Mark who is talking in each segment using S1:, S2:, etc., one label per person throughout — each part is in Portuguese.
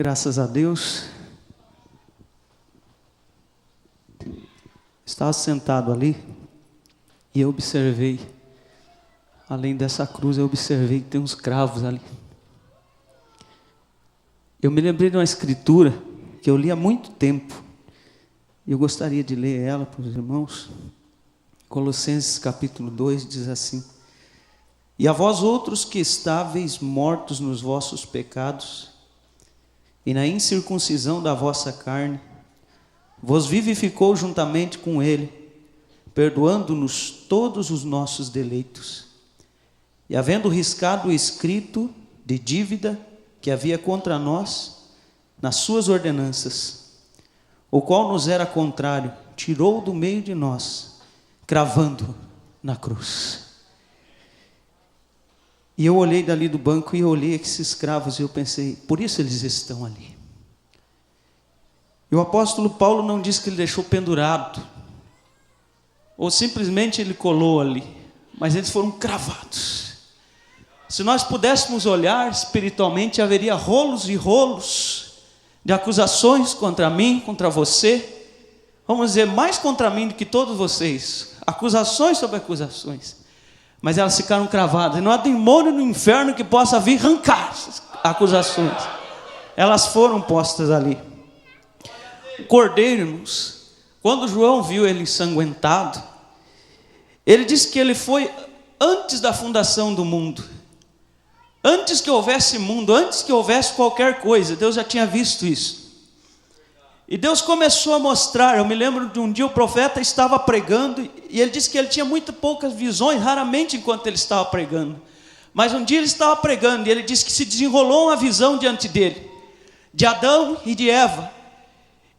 S1: Graças a Deus. Estava sentado ali e eu observei, além dessa cruz, eu observei que tem uns cravos ali. Eu me lembrei de uma escritura que eu li há muito tempo, e eu gostaria de ler ela para os irmãos. Colossenses capítulo 2 diz assim: E a vós outros que estáveis mortos nos vossos pecados e na incircuncisão da vossa carne, vos vivificou juntamente com ele, perdoando-nos todos os nossos deleitos, e havendo riscado o escrito de dívida que havia contra nós nas suas ordenanças, o qual nos era contrário, tirou do meio de nós, cravando na cruz. E eu olhei dali do banco e eu olhei esses escravos e eu pensei, por isso eles estão ali. E o apóstolo Paulo não diz que ele deixou pendurado, ou simplesmente ele colou ali, mas eles foram cravados. Se nós pudéssemos olhar espiritualmente, haveria rolos e rolos de acusações contra mim, contra você, vamos dizer, mais contra mim do que todos vocês, acusações sobre acusações, mas elas ficaram cravadas, e não há demônio no inferno que possa vir arrancar essas acusações, elas foram postas ali. O cordeiro, irmãos, quando João viu ele ensanguentado, ele disse que ele foi antes da fundação do mundo, antes que houvesse mundo, antes que houvesse qualquer coisa, Deus já tinha visto isso. E Deus começou a mostrar, eu me lembro de um dia o profeta estava pregando, e ele disse que ele tinha muito poucas visões, raramente enquanto ele estava pregando. Mas um dia ele estava pregando, e ele disse que se desenrolou uma visão diante dele, de Adão e de Eva,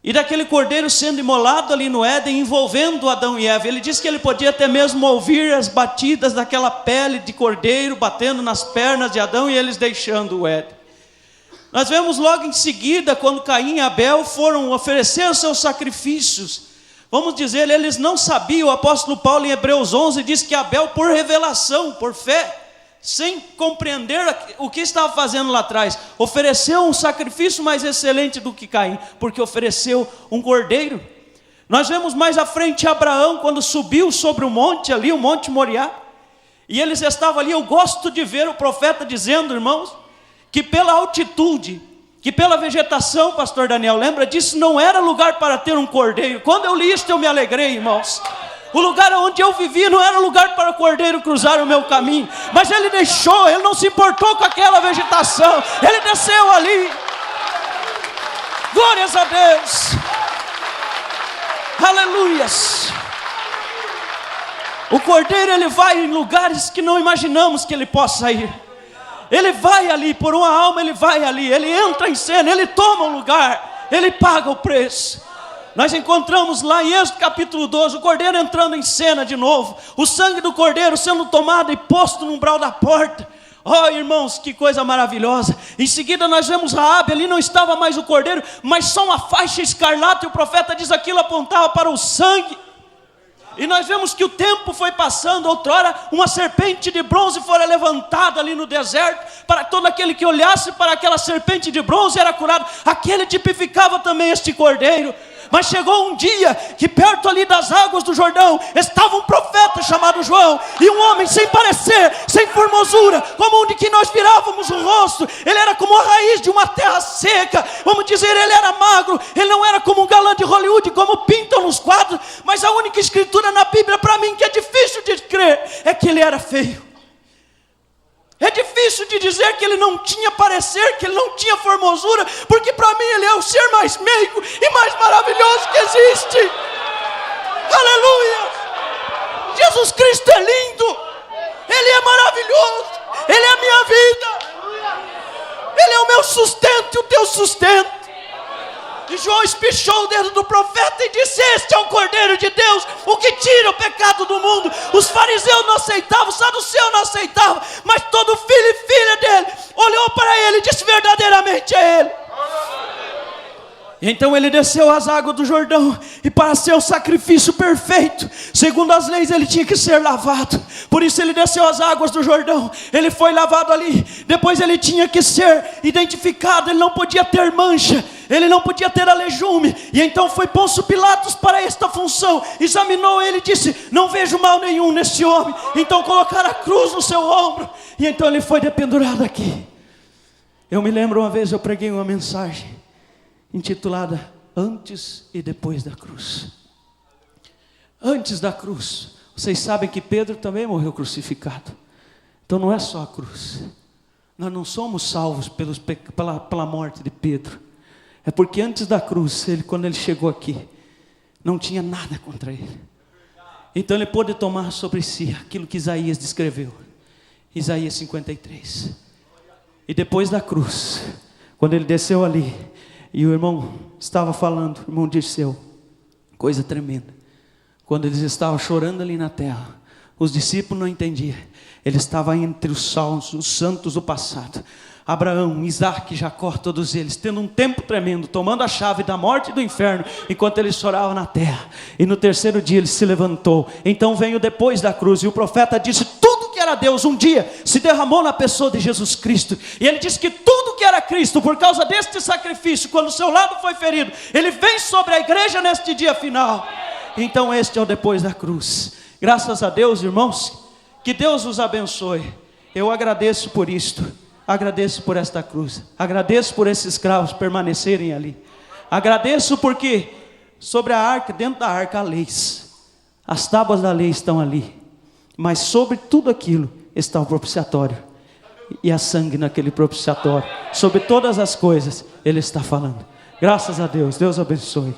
S1: e daquele cordeiro sendo imolado ali no Éden, envolvendo Adão e Eva. Ele disse que ele podia até mesmo ouvir as batidas daquela pele de cordeiro, batendo nas pernas de Adão e eles deixando o Éden. Nós vemos logo em seguida, quando Caim e Abel foram oferecer os seus sacrifícios, vamos dizer, eles não sabiam. O apóstolo Paulo em Hebreus 11 diz que Abel, por revelação, por fé, sem compreender o que estava fazendo lá atrás, ofereceu um sacrifício mais excelente do que Caim, porque ofereceu um cordeiro. Nós vemos mais à frente Abraão, quando subiu sobre o monte ali, o Monte Moriá, e eles estavam ali. Eu gosto de ver o profeta dizendo, irmãos, que pela altitude, que pela vegetação, pastor Daniel, lembra disso? Não era lugar para ter um cordeiro. Quando eu li isso, eu me alegrei, irmãos. O lugar onde eu vivia não era lugar para o cordeiro cruzar o meu caminho, mas ele deixou, ele não se importou com aquela vegetação, ele desceu ali. Glórias a Deus, aleluias. O cordeiro, ele vai em lugares que não imaginamos que ele possa ir. Ele vai ali, por uma alma ele vai ali, ele entra em cena, ele toma o lugar, ele paga o preço. Nós encontramos lá em Êxodo capítulo 12, o cordeiro entrando em cena de novo, o sangue do cordeiro sendo tomado e posto no umbral da porta. Oh, irmãos, que coisa maravilhosa. Em seguida nós vemos Raabe, ali não estava mais o cordeiro, mas só uma faixa escarlate, e o profeta diz que aquilo apontava para o sangue. E nós vemos que o tempo foi passando. Outrora uma serpente de bronze fora levantada ali no deserto, para todo aquele que olhasse para aquela serpente de bronze era curado. Aquele tipificava também este cordeiro. Mas chegou um dia que perto ali das águas do Jordão estava um profeta chamado João, e um homem sem parecer, sem formosura, como um de que nós virávamos o rosto. Ele era como a raiz de uma terra seca, vamos dizer, ele era magro, ele não era como um galã de Hollywood, como pintam nos quadros. Mas a única escritura na Bíblia para mim que é difícil de crer é que ele era feio. É difícil de dizer que ele não tinha parecer, que ele não tinha formosura, porque para mim ele é o ser mais meigo e mais maravilhoso que existe. Aleluia! Jesus Cristo é lindo, ele é maravilhoso, ele é a minha vida, ele é o meu sustento e o teu sustento. E João espichou o dedo do profeta e disse: este é o Cordeiro de Deus, o que tira o pecado do mundo. Os fariseus não aceitavam, os saduceus não aceitavam, mas todo filho e filha dele olhou para ele e disse: verdadeiramente é ele. E então ele desceu às águas do Jordão, e para ser o sacrifício perfeito, segundo as leis, ele tinha que ser lavado. Por isso ele desceu às águas do Jordão, ele foi lavado ali. Depois ele tinha que ser identificado, ele não podia ter mancha, ele não podia ter alelume. E então foi Pôncio Pilatos para esta função, examinou ele e disse: não vejo mal nenhum nesse homem. Então colocaram a cruz no seu ombro, e então ele foi dependurado aqui. Eu me lembro uma vez, eu preguei uma mensagem intitulada Antes e Depois da Cruz. Antes da cruz, vocês sabem que Pedro também morreu crucificado. Então não é só a cruz. Nós não somos salvos pela morte de Pedro. É porque antes da cruz, quando ele chegou aqui, não tinha nada contra ele. Então ele pôde tomar sobre si aquilo que Isaías descreveu, Isaías 53. E depois da cruz, quando ele desceu ali, e o irmão estava falando, o irmão Dirceu, coisa tremenda. Quando eles estavam chorando ali na terra, os discípulos não entendiam. Ele estava entre os salmos, os santos do passado. Abraão, Isaac, Jacó, todos eles, tendo um tempo tremendo, tomando a chave da morte e do inferno, enquanto eles choravam na terra. E no terceiro dia ele se levantou. Então veio depois da cruz, e o profeta disse: tudo que era Deus um dia se derramou na pessoa de Jesus Cristo. E ele disse que tudo que era Cristo, por causa deste sacrifício, quando o seu lado foi ferido, ele vem sobre a igreja neste dia final. Então este é o depois da cruz. Graças a Deus, irmãos, que Deus os abençoe. Eu agradeço por isto, agradeço por esta cruz, agradeço por esses escravos permanecerem ali, agradeço porque sobre a arca, dentro da arca há leis, as tábuas da lei estão ali, mas sobre tudo aquilo está o propiciatório, e há sangue naquele propiciatório. Sobre todas as coisas Ele está falando. Graças a Deus, Deus abençoe.